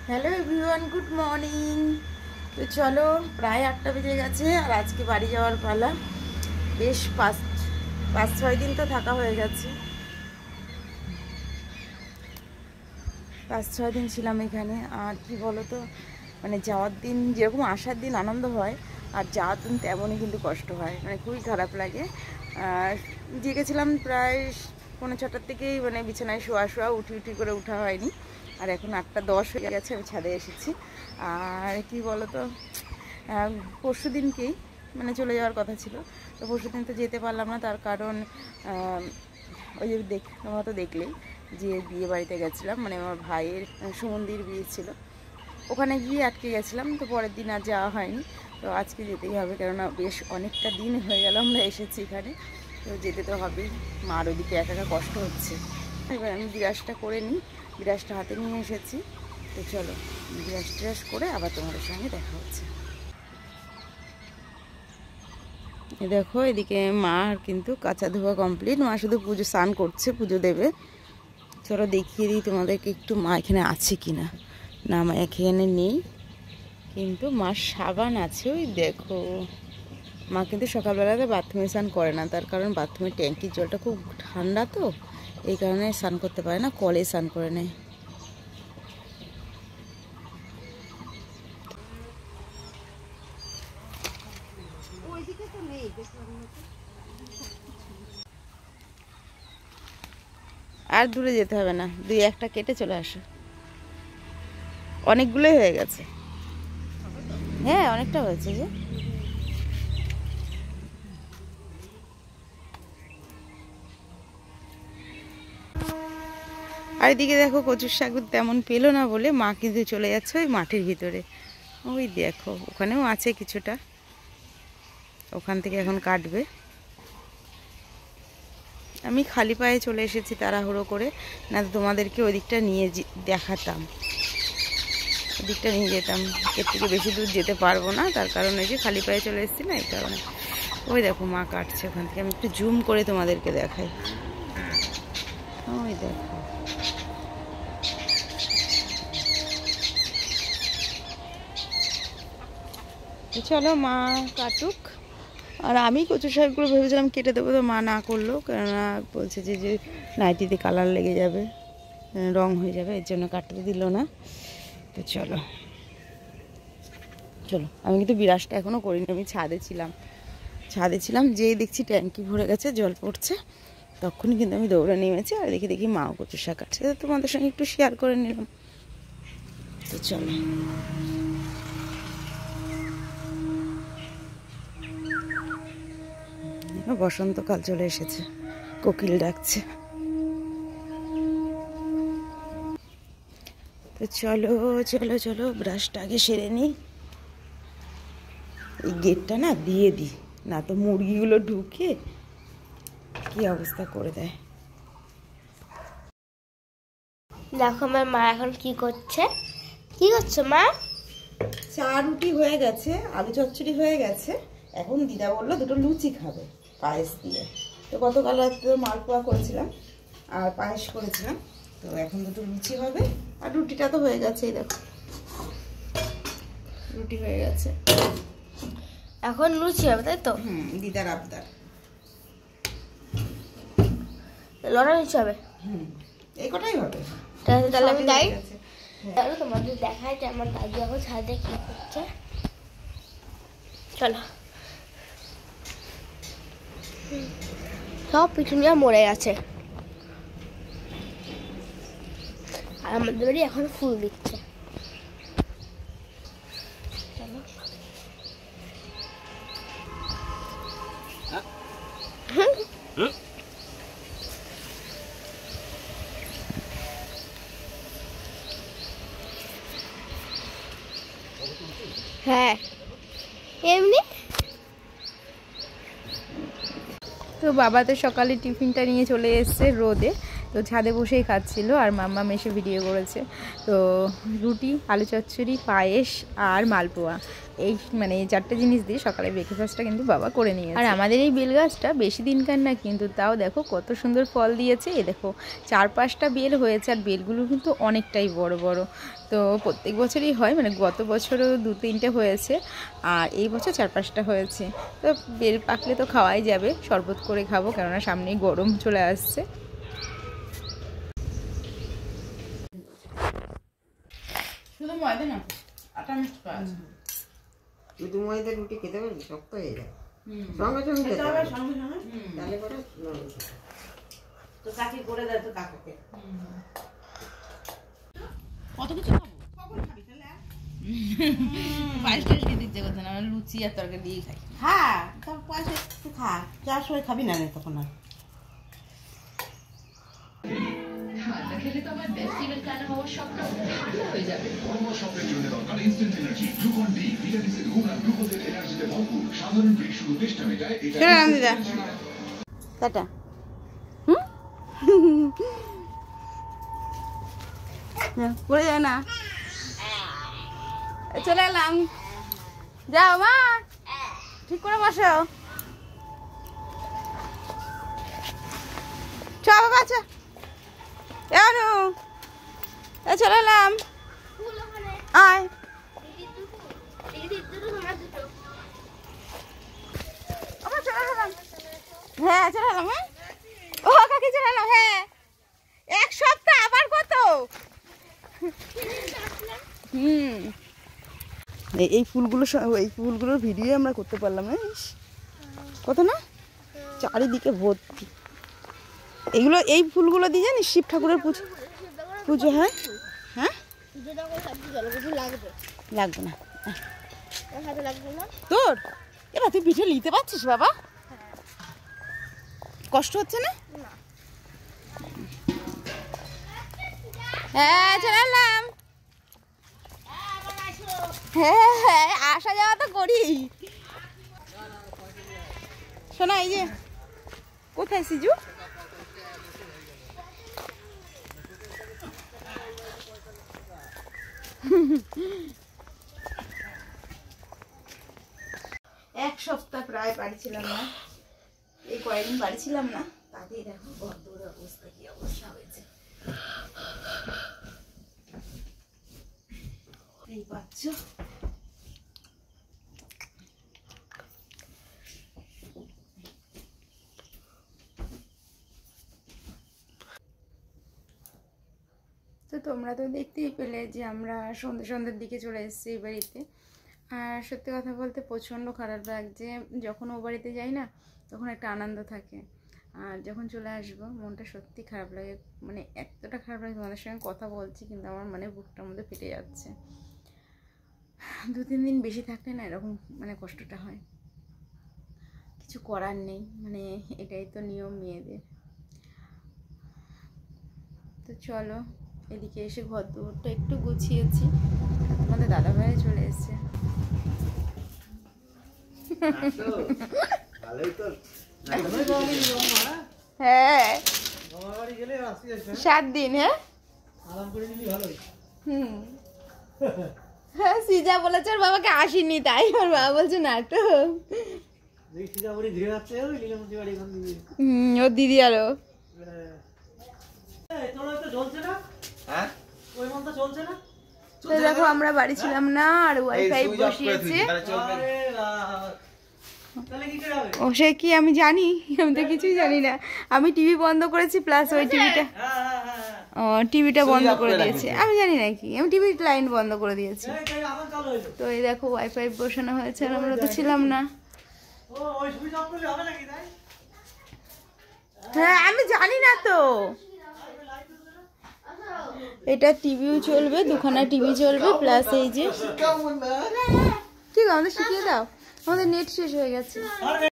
Hello everyone, good morning. তো চলো, প্রায় 8টা বেজে গেছে আর আজকে বাড়ি যাওয়ার পালা। বেশ পাঁচ ছয় দিন তো থাকা হয়ে গেছে। 5-6 দিন ছিলাম এখানে। আর কি বলো তো, মানে যাওয়ার দিন যেরকম আসার দিন আনন্দ হয়, আর যাওয়ার দিন তেমনই কিন্তু কষ্ট হয়, মানে খুবই খারাপ লাগে। আর জেগেছিলাম প্রায় 6:45 থেকেই, মানে বিছানায় শোয়া উঠি করে উঠা হয়নি। আর এখন 8:10 হয়ে গেছে, আমি ছাদে এসেছি। আর কি বলো তো, পরশু দিনকেই মানে চলে যাওয়ার কথা ছিল, তো পরশু দিন তো যেতে পারলাম না। তার কারণ ওই যে তোমরা তো দেখলেই যে বিয়ে বাড়িতে গেছিলাম, মানে আমার ভাইয়ের সুমন্দির বিয়ে ছিল, ওখানে গিয়ে আটকে গেছিলাম। তো পরের দিন আর যাওয়া হয়নি। তো আজকে যেতেই হবে, কেননা বেশ অনেকটা দিন হয়ে গেল আমরা এসেছি এখানে, তো যেতে তো হবেই। মার ওদিকে একা একা কষ্ট হচ্ছে। এবার আমি বিরাজটা করে নিই, বিরাজটা হাতে নিয়ে এসেছি। তো চলো বিরাজ করে আবার তোমাদের সঙ্গে দেখা হচ্ছে। দেখো এদিকে মা কিন্তু কাঁচা ধোয়া কমপ্লিট, মা শুধু পুজো স্নান করছে, পুজো দেবে। চলো দেখিয়ে দিই তোমাদেরকে একটু মা এখানে আছে কি না। না, মা এখানে নেই, কিন্তু মার সাবান আছে। ওই দেখো, মা কিন্তু সকালবেলাতে বাথরুমে স্নান করে না, তার কারণ বাথরুমের ট্যাঙ্কির জলটা খুব ঠান্ডা, তো এই কারণে স্নান করতে পারে না, কলে স্নান করে নেয়। আর দূরে যেতে হবে না, 2-1টা কেটে চলে আসো। অনেকগুলোই হয়ে গেছে। হ্যাঁ, অনেকটা হয়েছে যে। আর এদিকে দেখো, কচুর শাক তেমন পেলো না বলে মা কিন্তু চলে যাচ্ছে ওই মাঠের ভিতরে। ওই দেখো ওখানেও আছে কিছুটা, ওখান থেকে এখন কাটবে। আমি খালি পায়ে চলে এসেছি তাড়াহুড়ো করে, না তো তোমাদেরকে ওই দিকটা নিয়ে দেখাতাম, ওদিকটা নিয়ে যেতাম। এর থেকে বেশি দূর যেতে পারবো না, তার কারণ ওই যে খালি পায়ে চলে এসেছি না, এই কারণে। ওই দেখো মা কাটছে ওখান থেকে, আমি একটু জুম করে তোমাদেরকে দেখাই। ওই দেখো, চলো মা কাটুক। আর আমি কচু শাকগুলো ভেবেছিলাম কেটে দেবো, তো মা না করলো, কেননা বলছে যে নাইটিতে কালার লেগে যাবে, রং হয়ে যাবে, এর জন্য কাটতে দিল না। তো চলো, আমি কিন্তু বিরাজটা এখনও করিনি। আমি ছাদে ছিলাম, যেই দেখছি ট্যাঙ্কি ভরে গেছে, জল পড়ছে, তখনই কিন্তু আমি দৌড়ে নেমেছি। আর দেখি মাও কচু শাক কাটছে, তোমাদের সঙ্গে একটু শেয়ার করে নিলাম। তো চলো, বসন্তকাল চলে এসেছে, কোকিল ডাকছে। তো চলো ব্রাশটা আগে সেরে নিই। এই গেটটা না দিয়ে দিই, না তো মুরগিগুলো ঢুকে কি অবস্থা করে দেয়। দেখো আমার মা এখন কি করছে। কি করছো মা? চা রুটি হয়ে গেছে, আলু চচ্চড়ি হয়ে গেছে। এখন দিদা বললো দুটো লুচি খাবে পায়েস দিয়ে। তো গতকাল রাত্রে মালপোয়া করেছিলাম আর পায়েস করেছিলাম, তো এখন দুটো লুচি হবে। আর রুটিটা তো হয়ে গেছে, এই দেখো রুটি হয়ে গেছে। এখন লুচি হবে, তাই তো? দিদার আবদার। লড়া লুচি হবে। এই কটাই হবে। তাহলে আমি যাই, তাহলে তোমাদের দেখায় যে আমার দাদু এখন ছাদে কি করছে। চলো, সব পিছুনিয়া মরে গেছে, আর আমাদের বাড়ি এখন ফুল দিচ্ছে। হ্যাঁ, এমনি। তো বাবা তো সকালে টিফিনটা নিয়ে চলে এসছে রোদে, তো ছাদে বসেই খাচ্ছিল আর মাম্মা এসে ভিডিও করেছে। তো রুটি, আলু চচ্চড়ি, পায়েস আর মালপোয়া, এই মানে এই 4টে জিনিস দিয়ে সকালে ব্রেকফাস্টটা কিন্তু বাবা করে নিয়েছে। আর আমাদের এই বেল গাছটা বেশি দিনকার না, কিন্তু তাও দেখো কত সুন্দর ফল দিয়েছে। এই দেখো 4-5টা বেল হয়েছে, আর বেলগুলো কিন্তু অনেকটাই বড় বড়। তো প্রত্যেক বছরই হয়, মানে গত বছরও 2-3টে হয়েছে, আর এই বছর 4-5টা হয়েছে। তো বেল পাকলে তো খাওয়াই যাবে, শরবত করে খাবো, কেননা সামনেই গরম চলে আসছে। শুধু ময়দা না, আটা মিক্স করা আছে। শুধু ময়দা রুটি খেতে পারবি, শক্ত হয়ে যায়। সঙ্গে সঙ্গে খেতে হবে, সঙ্গে সঙ্গে তাহলে করে তো কাকি করে দেয় তো কাকুকে। কত কিছু খাবো, কখন খাবি তাহলে? পায়েসটা খেতে ইচ্ছে করছে না, লুচি আর তরকারি দিয়ে খাই। হ্যাঁ, তার পায়েস একটু খা, যার সময় খাবি না তখন আর। টাটা। পড়ে যায় না, চলে এলাম। যাও মা, ঠিক করে বসো। চলো বাচ্চা, চলে এলাম। আয়, চলে এলাম। হ্যাঁ চলে এলাম। হ্যাঁ ও কাকি চলে এলাম। হ্যাঁ 1 সপ্তাহ আবার কত। এই ফুলগুলোর ভিডিও আমরা করতে পারলাম না, কত না চারিদিকে ভর্তি। এগুলো এই ফুলগুলো দিয়ে জানিস শিব ঠাকুরের পুজো হয়। হ্যাঁ লাগবে না তোর, এবার তুই পিঠে নিতে পারছিস বাবা? কষ্ট হচ্ছে না? হ্যাঁ চলে এলাম। হ্যাঁ হ্যাঁ আসা যাওয়া তো করি। শোনা, এই যে কোথায় সিজু? এক সপ্তাহ প্রায় বাড়ি ছিলাম না, এই কয়েকদিন বাড়ি ছিলাম না, তাতেই দেখো বদ্ধর অবস্থা, কি অবস্থা হয়েছে। এই পাচ্ছ তো তোমরা তো দেখতেই পেলে যে আমরা সন্ধ্যের দিকে চলে এসেছি এই বাড়িতে। আর সত্যি কথা বলতে প্রচণ্ড খারাপ লাগছে, যখন ও বাড়িতে যাই না তখন একটা আনন্দ থাকে, আর যখন চলে আসবো মনটা সত্যি খারাপ লাগে। মানে এতটা খারাপ লাগে, তোমাদের সঙ্গে কথা বলছি কিন্তু আমার মানে বুকটার মধ্যে ফেটে যাচ্ছে। 2-3 দিন বেশি থাকলে না এরকম মানে কষ্টটা হয়, কিছু করার নেই, মানে এটাই তো নিয়ম মেয়েদের। তো চলো, এদিকে এসে ঘর দুয়ারটা একটু গুছিয়েছি, তোমাদের দাদাভাই চলে এসেছে। হ্যাঁ 7 দিন। হ্যাঁ হ্যাঁ সিজা বলেছে ওর বাবাকে আসেনি, তাই ওর বাবা বলছে নাটক। ওর দিদি আরো দেখো আমরা বাড়ি ছিলাম না, আর ওয়াইফাই বসিয়েছে। ও সে কি আমি জানি? আমি তো কিছুই জানি না। আমি টিভি বন্ধ করেছি, প্লাস ওই টিভিটা বন্ধ করে দিয়েছে। আমি জানি না কি, আমি টিভির লাইন বন্ধ করে দিয়েছি। তো এই দেখো ওয়াইফাই বসানো হয়েছে, আর আমরা তো ছিলাম না। হ্যাঁ আমি জানি না তো, এটা টিভিও চলবে, 2খানা টিভি চলবে, প্লাস এই যে ঠিক আমাদের শিখিয়ে দাও, আমাদের নেট শেষ হয়ে গেছে।